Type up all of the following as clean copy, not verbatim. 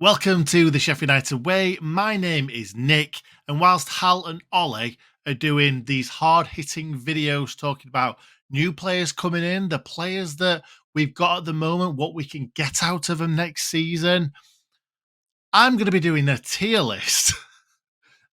Welcome to the Sheff United Way. My name is Nick, and whilst Hal and Ollie are doing these hard-hitting videos talking about new players coming in, the players that we've got at the moment, what we can get out of them next season, I'm going to be doing a tier list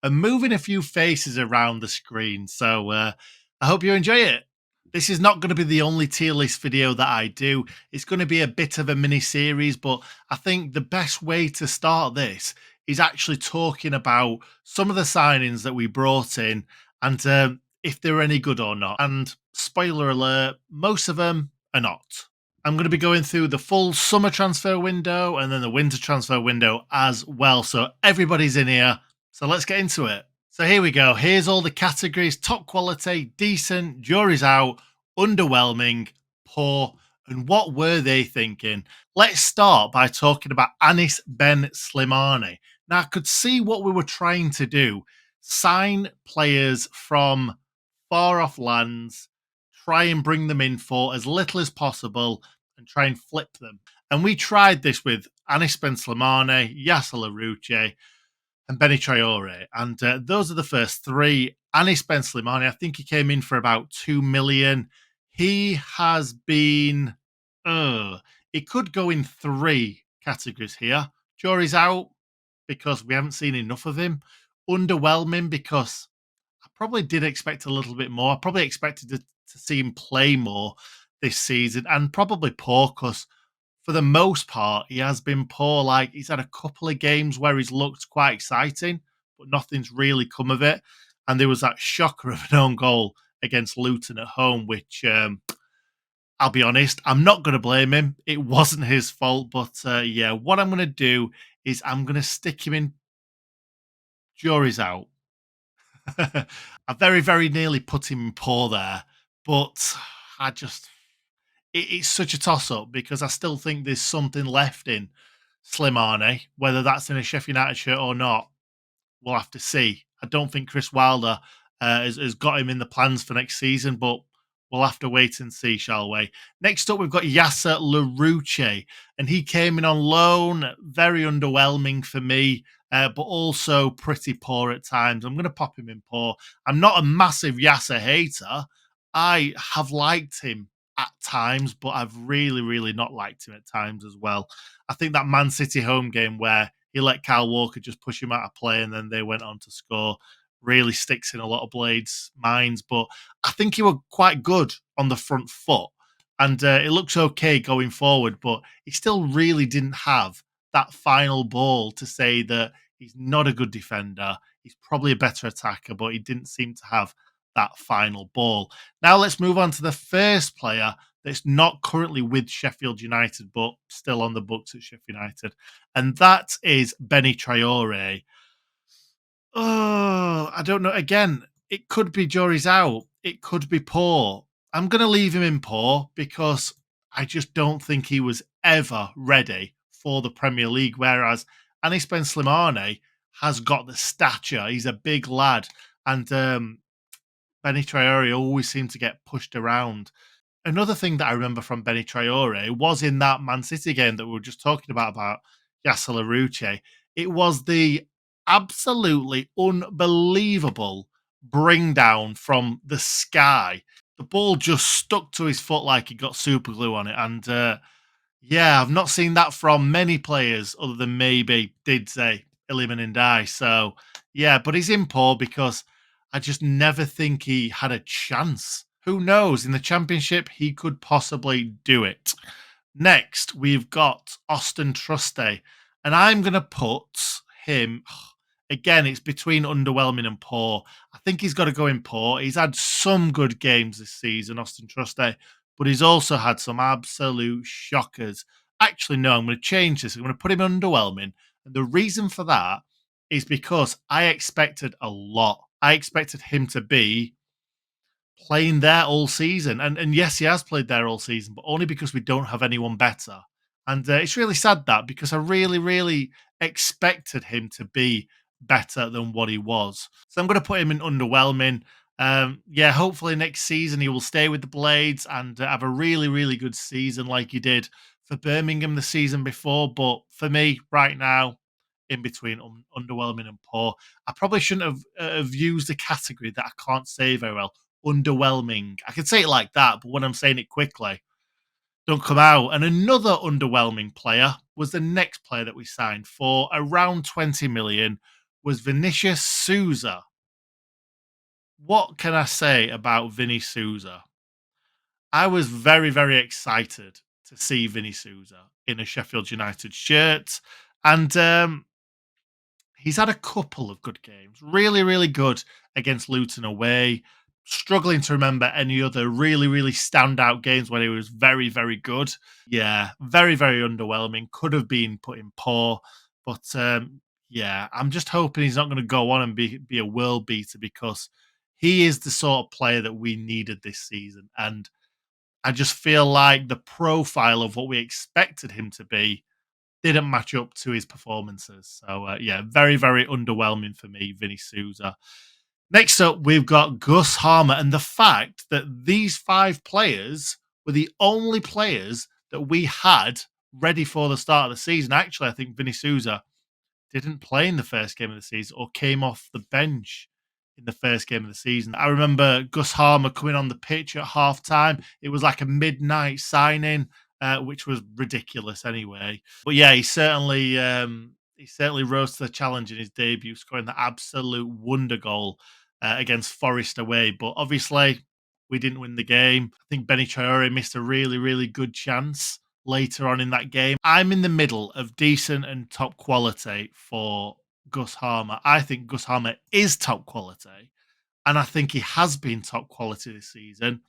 and moving a few faces around the screen. So I hope you enjoy it. This is not going to be the only tier list video that I do. It's going to be a bit of a mini series, but I think the best way to start this is actually talking about some of the signings that we brought in and if they're any good or not. And spoiler alert, most of them are not. I'm going to be going through the full summer transfer window and then the winter transfer window as well. So everybody's in here. So let's get into it. So here we go. Here's all the categories: top quality, decent, jury's out, underwhelming, poor, and what were they thinking? Let's start by talking about 𝗂𝗂𝗏𝗂-𝗏𝗂. Now, I could see what we were trying to do. Sign players from far off lands, try and bring them in for as little as possible, and try and flip them. And we tried this with 𝗂𝗂𝗏𝗏-𝗏𝗂, 𝗑𝗏𝗂 𝗏𝗂 and 𝗏𝗂. And those are the first three. 𝗂𝗂𝗏𝗏-𝗏𝗂, I think he came in for about 2 million. He has been, it could go in three categories here. Jury's out because we haven't seen enough of him. Underwhelming because I probably did expect a little bit more. I probably expected to see him play more this season. And probably poor because for the most part, he has been poor. Like, he's had a couple of games where he's looked quite exciting, but nothing's really come of it. And there was that shocker of an own goal against Luton at home, which I'll be honest, I'm not going to blame him. It wasn't his fault. But yeah, what I'm going to do is I'm going to stick him in jury's out. I very, very nearly put him in poor there, but I just... it's such a toss-up because I still think there's something left in Slimani. Whether that's in a Sheff United shirt or not, we'll have to see. I don't think Chris Wilder has got him in the plans for next season, but we'll have to wait and see, shall we? Next up, we've got 𝗂𝗂𝗏𝗏 𝗏𝗂, and he came in on loan. Very underwhelming for me, but also pretty poor at times. I'm going to pop him in poor. I'm not a massive 𝗂𝗂𝗏 hater. I have liked him at times, but I've really, really not liked him at times as well. I think that Man City home game where he let Kyle Walker just push him out of play and then they went on to score really sticks in a lot of Blades' minds. But I think he were quite good on the front foot and it looks okay going forward, but he still really didn't have that final ball to say that he's not a good defender. He's probably a better attacker, but he didn't seem to have that final ball. Now let's move on to the first player that's not currently with Sheffield United, but still on the books at Sheff United. And that is Benny Traore. Oh, I don't know. Again, it could be jury's out. It could be poor. I'm going to leave him in poor because I just don't think he was ever ready for the Premier League. Whereas 𝗂𝗂𝗏𝗏-𝗏𝗂 has got the stature. He's a big lad. And Benny Traore always seemed to get pushed around. Another thing that I remember from Benny Traore was in that Man City game that we were just talking about 𝗂𝗂𝗏𝗏 𝗏𝗂. It was the absolutely unbelievable bring down from the sky. The ball just stuck to his foot like he got super glue on it. And yeah, I've not seen that from many players other than maybe 𝗍𝗍𝗏 Ndiaye. So yeah, but he's in poor because I just never think he had a chance. Who knows? In the Championship, he could possibly do it. Next, we've got Austin Trusty. And I'm going to put him... Again, it's between underwhelming and poor. I think he's got to go in poor. He's had some good games this season, Austin Trusty. But he's also had some absolute shockers. Actually, no, I'm going to change this. I'm going to put him underwhelming. And the reason for that is because I expected a lot. I expected him to be playing there all season. And yes, he has played there all season, but only because we don't have anyone better. And it's really sad that because I really, really expected him to be better than what he was. So I'm going to put him in underwhelming. Yeah, hopefully next season he will stay with the Blades and have a really, really good season like he did for Birmingham the season before, but for me, right now, in between underwhelming and poor. I probably shouldn't have used a category that I can't say very well. Underwhelming. I could say it like that, but when I'm saying it quickly, don't come out. And another underwhelming player was the next player that we signed for around 20 million was 𝗤𝗂𝗂𝗂𝗂𝗏. What can I say about 𝗤𝗂𝗂𝗂𝗂𝗏? I was very, very excited to see 𝗤𝗂𝗂𝗂𝗂𝗏 in a Sheffield United shirt. And he's had a couple of good games. Really, really good against Luton away. Struggling to remember any other really, really standout games when he was very, very good. Yeah, very, very underwhelming. Could have been put in poor. But yeah, I'm just hoping he's not going to go on and be a world beater because he is the sort of player that we needed this season. And I just feel like the profile of what we expected him to be didn't match up to his performances. So, yeah, very, very underwhelming for me, 𝗤𝗂𝗂𝗂𝗏. Next up, we've got 𝗐𝗲𝗏, and the fact that these 5 players were the only players that we had ready for the start of the season. Actually, I think 𝗤𝗂𝗂𝗂𝗏 didn't play in the first game of the season or came off the bench in the first game of the season. I remember 𝗐𝗲𝗏 coming on the pitch at halftime. It was like a midnight signing, which was ridiculous anyway. But yeah, he certainly rose to the challenge in his debut, scoring the absolute wonder goal against Forest away. But obviously, we didn't win the game. I think Benny Traore missed a really, really good chance later on in that game. I'm in the middle of decent and top quality for 𝗐𝗲𝗏. I think 𝗐𝗲𝗏 is top quality, and I think he has been top quality this season.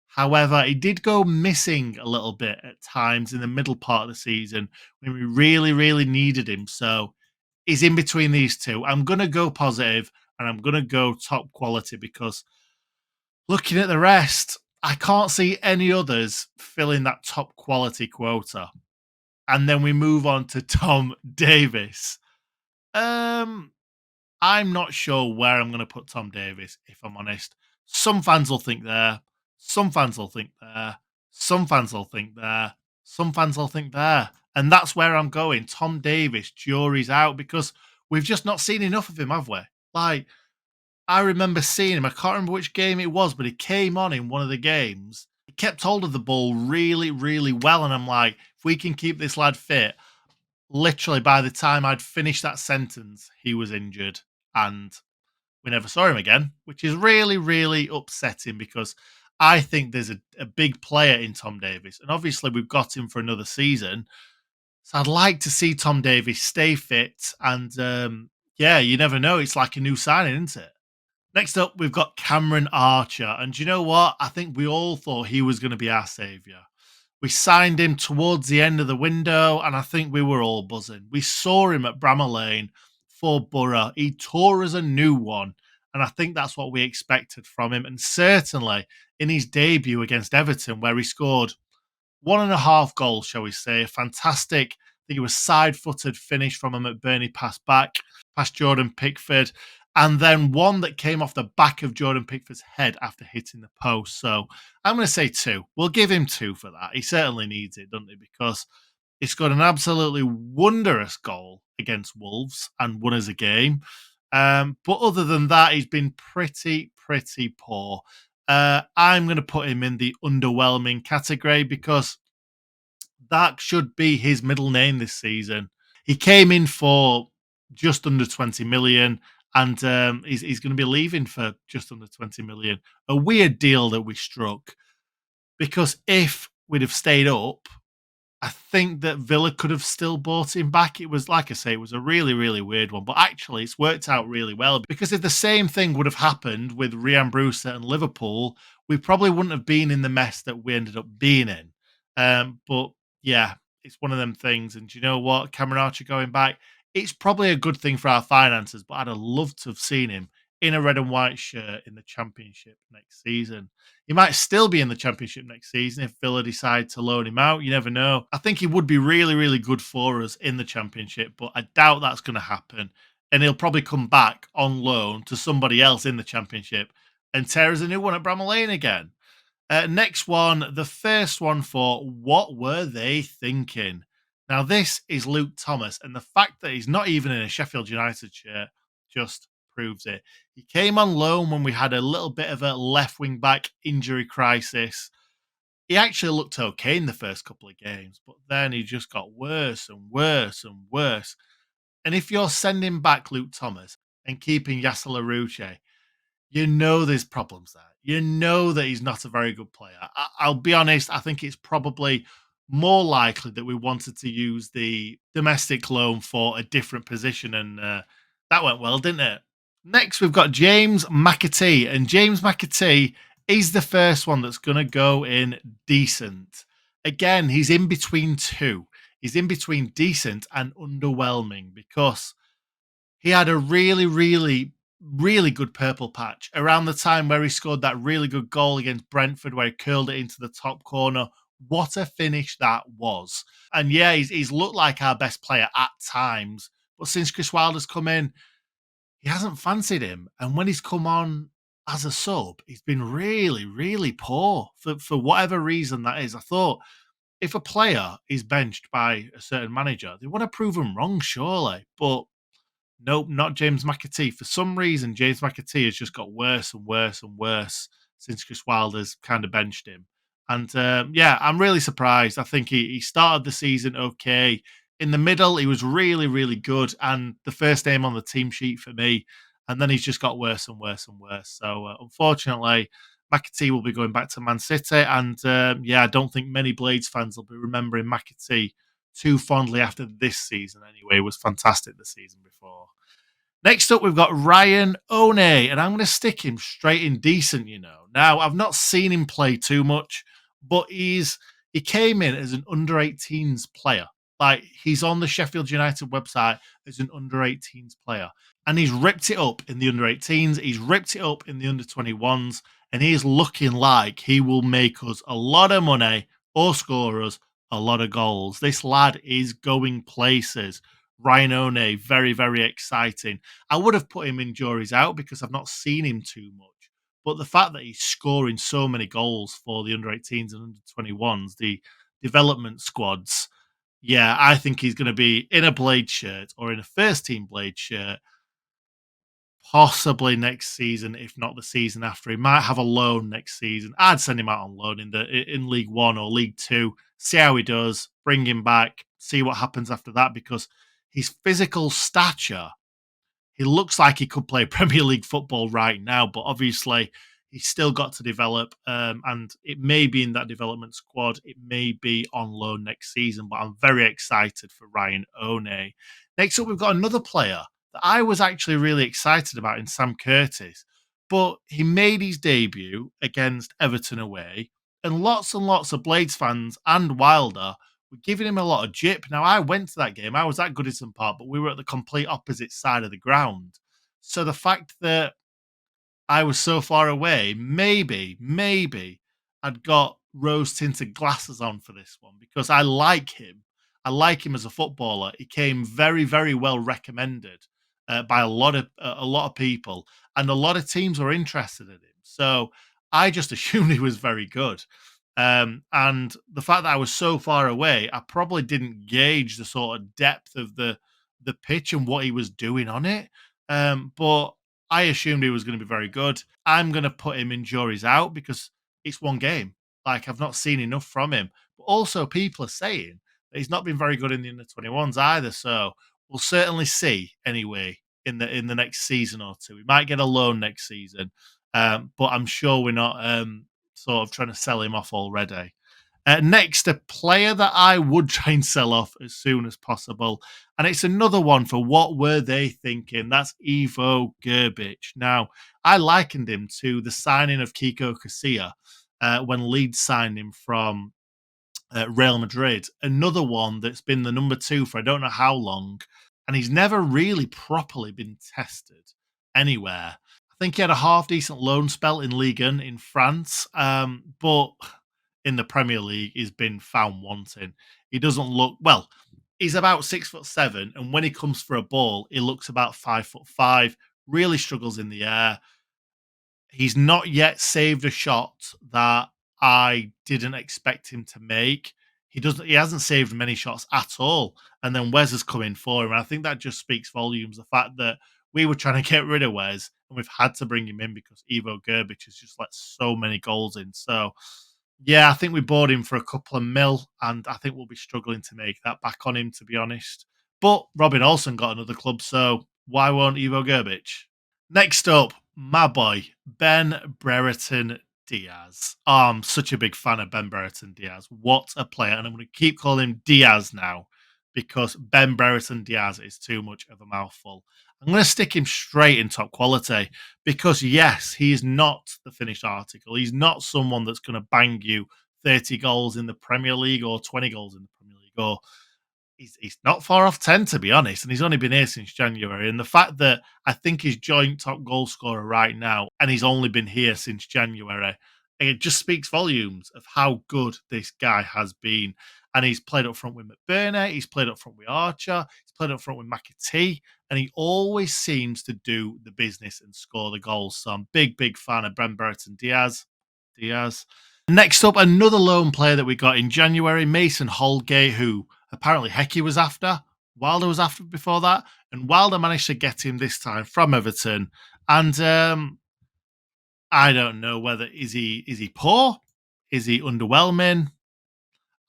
However, he did go missing a little bit at times in the middle part of the season when we really, really needed him. So he's in between these two. I'm going to go positive and I'm going to go top quality because looking at the rest, I can't see any others filling that top quality quota. And then we move on to Tom Davies. I'm not sure where I'm going to put Tom Davies, if I'm honest. Some fans will think there. Some fans will think there. Some fans will think there. Some fans will think there. And that's where I'm going. Tom Davies, jury's out because we've just not seen enough of him, have we? Like, I remember seeing him. I can't remember which game it was, but he came on in one of the games. He kept hold of the ball really, really well. And I'm like, if we can keep this lad fit, literally by the time I'd finished that sentence, he was injured and we never saw him again, which is really, really upsetting because I think there's a big player in Tom Davies. And obviously we've got him for another season. So I'd like to see Tom Davies stay fit. And yeah, you never know. It's like a new signing, isn't it? Next up, we've got Cameron Archer. And do you know what? I think we all thought he was going to be our saviour. We signed him towards the end of the window, and I think we were all buzzing. We saw him at Bramall Lane for Borough. He tore us a new one, and I think that's what we expected from him. And certainly in his debut against Everton, where he scored 1.5 goals, shall we say, a fantastic, I think it was side-footed finish from him at Burnley pass back, past Jordan Pickford, and then one that came off the back of Jordan Pickford's head after hitting the post. So I'm going to say 2. We'll give him 2 for that. He certainly needs it, doesn't he? Because he scored an absolutely wondrous goal against Wolves and won us a game. But other than that, he's been pretty poor. I'm going to put him in the underwhelming category because that should be his middle name this season. He came in for just under 20 million. And he's going to be leaving for just under 20 million. A weird deal that we struck because if we'd have stayed up, I think that Villa could have still bought him back. It was, like I say, it was a really, really weird one. But actually, it's worked out really well because if the same thing would have happened with Ryan Brewster and Liverpool, we probably wouldn't have been in the mess that we ended up being in. But yeah, it's one of them things. And do you know what? Cameron Archer going back, it's probably a good thing for our finances, but I'd have loved to have seen him in a red and white shirt in the Championship next season. He might still be in the Championship next season if Villa decide to loan him out. You never know. I think he would be really, really good for us in the Championship, but I doubt that's going to happen. And he'll probably come back on loan to somebody else in the Championship and tear us a new one at Bramall Lane again. Next one, the first one for what were they thinking? Now, this is Luke Thomas, and the fact that he's not even in a Sheffield United shirt just proves it. He came on loan when we had a little bit of a left wing back injury crisis. He actually looked okay in the first couple of games, but then he just got worse and worse and worse. And if you're sending back Luke Thomas and keeping 𝗂𝗂𝗂𝗏𝗂, you know there's problems there. You know that he's not a very good player. I'll be honest, I think it's probably more likely that we wanted to use the domestic loan for a different position, and that went well, didn't it? Next, we've got James McAtee, and James McAtee is the first one that's going to go in decent. Again, he's in between two. He's in between decent and underwhelming because he had a really, really, really good purple patch around the time where he scored that really good goal against Brentford, where he curled it into the top corner. What a finish that was. And yeah, he's looked like our best player at times. But since Chris Wilder's come in, he hasn't fancied him. And when he's come on as a sub, he's been really, really poor for whatever reason that is. I thought if a player is benched by a certain manager, they want to prove him wrong, surely. But nope, not James McAtee. For some reason, James McAtee has just got worse and worse and worse since Chris Wilder's kind of benched him. And yeah, I'm really surprised. I think he started the season okay. In the middle, he was really, really good. And the first name on the team sheet for me. And then he's just got worse and worse and worse. So unfortunately, McAtee will be going back to Man City. And yeah, I don't think many Blades fans will be remembering McAtee too fondly after this season anyway. It was fantastic the season before. Next up, we've got Ryan One, and I'm going to stick him straight in decent, you know. Now, I've not seen him play too much, but he came in as an under 18s player. Like, he's on the Sheffield United website as an under 18s player. And he's ripped it up in the under 18s. He's ripped it up in the under 21s. And he's looking like he will make us a lot of money or score us a lot of goals. This lad is going places. Ryan One, very, very exciting. I would have put him in juries out because I've not seen him too much. But the fact that he's scoring so many goals for the under 18s and under 21s, the development squads, yeah, I think he's going to be in a Blade shirt or in a first team Blade shirt, possibly next season, if not the season after. He might have a loan next season. I'd send him out on loan in League One or League Two, see how he does, bring him back, see what happens after that, because his physical stature, he looks like he could play Premier League football right now, but obviously he's still got to develop, and it may be in that development squad. It may be on loan next season, but I'm very excited for Ryan One. Next up, we've got another player that I was actually really excited about in Sam Curtis, but he made his debut against Everton away, and lots of Blades fans and Wilder were giving him a lot of jip. Now, I went to that game. I was at Goodison Park, but we were at the complete opposite side of the ground. So the fact that I was so far away, maybe I'd got rose-tinted glasses on for this one because I like him. I like him as a footballer. He came very, very well recommended by a lot of people, and a lot of teams were interested in him. So I just assumed he was very good. And the fact that I was so far away, I probably didn't gauge the sort of depth of the pitch and what he was doing on it. But I assumed he was going to be very good. I'm going to put him in juries out because it's one game. Like, I've not seen enough from him. But also, people are saying that he's not been very good in the under 21s either. So we'll certainly see anyway in the next season or two. We might get a loan next season, but I'm sure we're not sort of trying to sell him off already. Next, a player that I would try and sell off as soon as possible. And it's another one for what were they thinking? That's 𝗍𝗍𝗂𝗏𝗏. Now, I likened him to the signing of Kiko Casilla when Leeds signed him from Real Madrid. Another one that's been the number 2 for I don't know how long. And he's never really properly been tested anywhere. I think he had a half-decent loan spell in Ligue 1 in France, but in the Premier League, he's been found wanting. He doesn't look well. He's about 6'7", and when he comes for a ball, he looks about 5'5". Really struggles in the air. He's not yet saved a shot that I didn't expect him to make. He hasn't saved many shots at all. And then Wes has come in for him. And I think that just speaks volumes. The fact that we were trying to get rid of Wes and we've had to bring him in because 𝗍𝗿𝗀𝗂𝗏 has just let so many goals in. So yeah, I think we bought him for a couple of mil, and I think we'll be struggling to make that back on him, to be honest. But Robin Olsen got another club, so why won't 𝗍𝗿𝗀𝗏𝗏? Next up, my boy, Ben Brereton Diaz. Oh, I'm such a big fan of Ben Brereton Diaz. What a player. And I'm going to keep calling him Diaz now because Ben Brereton Diaz is too much of a mouthful. I'm going to stick him straight in top quality because, yes, he is not the finished article. He's not someone that's going to bang you 30 goals in the Premier League or 20 goals in the Premier League or he's not far off 10, to be honest, and he's only been here since January. And the fact that I think he's joint top goal scorer right now, and he's only been here since January, it just speaks volumes of how good this guy has been. And he's played up front with McBurney, he's played up front with Archer, he's played up front with 𝗏𝗏𝗃, and he always seems to do the business and score the goals. So I'm big fan of Ben Brereton Diaz. Next up, another loan player that we got in January, Mason Holgate, who apparently Hecky was after. Wilder was after before that. And Wilder managed to get him this time from Everton. And I don't know whether is he poor? Is he underwhelming?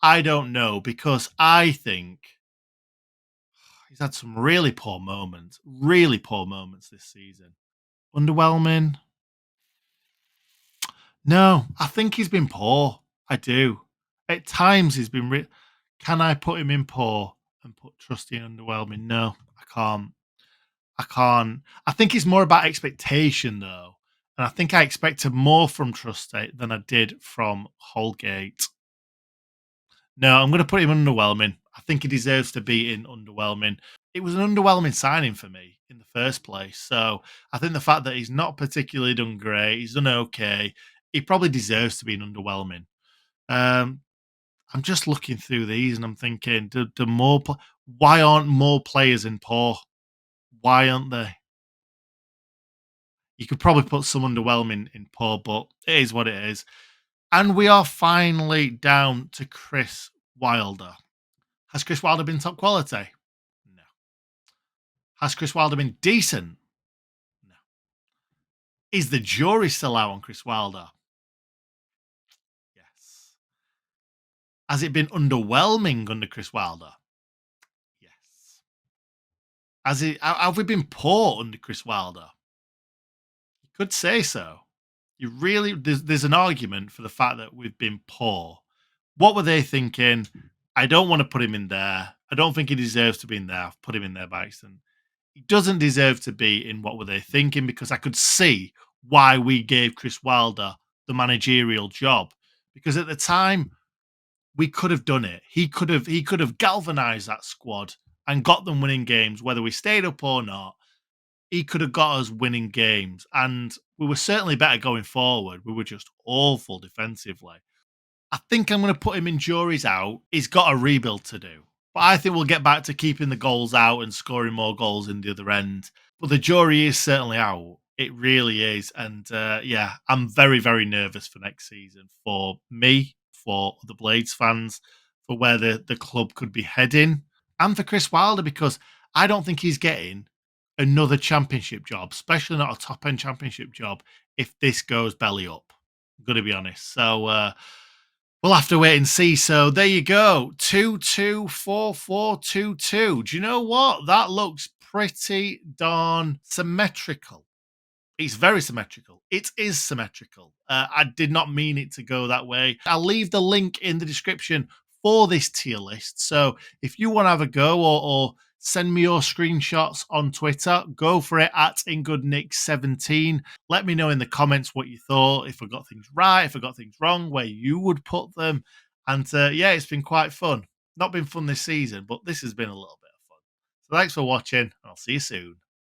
I don't know, because I think he's had some really poor moments this season. Underwhelming? No, I think he's been poor. I do. At times he's been. Can I put him in poor and put Trusty in underwhelming? No, I can't. I think it's more about expectation, though. And I think I expected more from Trusty than I did from Holgate. No, I'm going to put him underwhelming. I think he deserves to be in underwhelming. It was an underwhelming signing for me in the first place. So I think the fact that he's not particularly done great, he's done okay, he probably deserves to be an underwhelming. I'm just looking through these and I'm thinking, why aren't more players in poor? Why aren't they? You could probably put some underwhelming in poor, but it is what it is. And we are finally down to Chris Wilder. Has Chris Wilder been top quality? No. Has Chris Wilder been decent? No. Is the jury still out on Chris Wilder? Yes. Has it been underwhelming under Chris Wilder? Yes. Have we been poor under Chris Wilder? You could say so. There's an argument for the fact that we've been poor. What were they thinking? I don't want to put him in there. I don't think he deserves to be in there. I've put him in there by accident. He doesn't deserve to be in what were they thinking, because I could see why we gave Chris Wilder the managerial job. Because at the time, we could have done it. He could have galvanized that squad and got them winning games, whether we stayed up or not. He could have got us winning games, and we were certainly better going forward. We were just awful defensively. I think I'm going to put him in jury's out. He's got a rebuild to do. But I think we'll get back to keeping the goals out and scoring more goals in the other end. But the jury is certainly out. It really is. And yeah, I'm very nervous for next season. For me, for the Blades fans, for where the club could be heading. And for Chris Wilder, because I don't think he's getting another championship job, especially not a top-end championship job, if this goes belly up. I'm going to be honest. So we'll have to wait and see. So there you go. 2-2, 4-4, 2-2. Do you know what? That looks pretty darn symmetrical. It's very symmetrical. It is symmetrical. I did not mean it to go that way. I'll leave the link in the description for this tier list. So if you want to have a go or send me your screenshots on Twitter, go for it at 𝗍𝗿𝗀𝗃17. Let me know in the comments what you thought, if I got things right, if I got things wrong, where you would put them. And yeah, it's been quite fun. Not been fun this season, but this has been a little bit of fun. So thanks for watching, and I'll see you soon.